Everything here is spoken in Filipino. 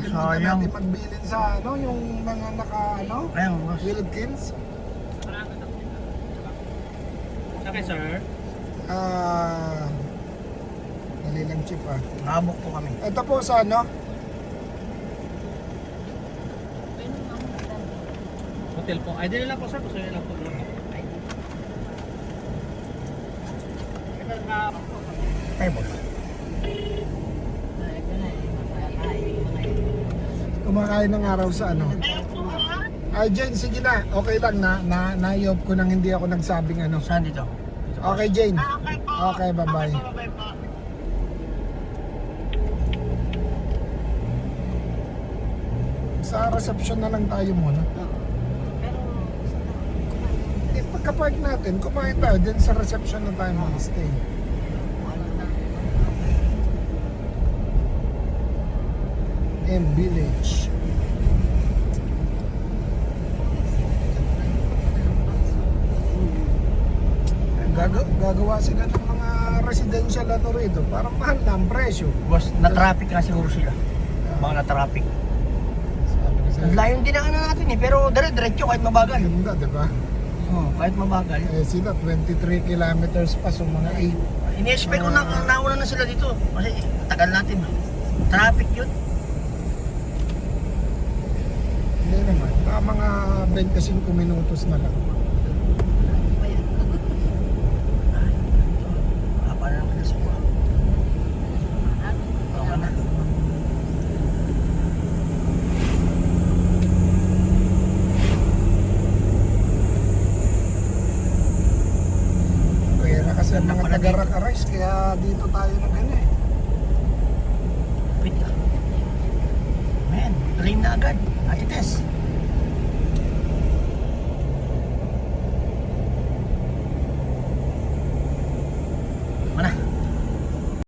Nakalimutan sayang. natin magbilin sa ano, yung mga naka ano, Ayan, boss. Wilkins. Okay, sir. Nalilang chip ah. Nabok po kami. Ito po sa ano, Hotel po. Ay, din lang po, sir. Gusto nyo lang po. Ay, boss. kumakain ng araw sa ano. Ay Jane, sige na. Okay lang na-iop ko nang hindi ako nagsabing ano. Saan dito? Okay Jane. Okay, bye-bye. Sa reception na lang tayo muna. Eh, pagka-park natin, kumain tayo. Then sa reception na tayo mag-stay. M Village. Gagawa sila ng mga residential ano rito. Parang mahal na ang presyo. Boss, na-traffic na siguro sila. Mga na-traffic. Sabi ko sa'yo, Layo din ang ano natin eh, pero dire-diretso kahit mabagal. ganda, di ba? Oo, kahit mabagal. Eh sila 23 kilometers pa, so mga 8. Ini-expect ko na nauna na sila dito. Kasi tagal natin. Traffic yun. Hindi naman, mga 25 minutos na lang. Hapa na naman na siguro. Okay na. Kaya na kasi ang mga taga-Rakarais, kaya dito tayo na ganyan eh. Wait lang. Man, claim na agad. Ate Tess.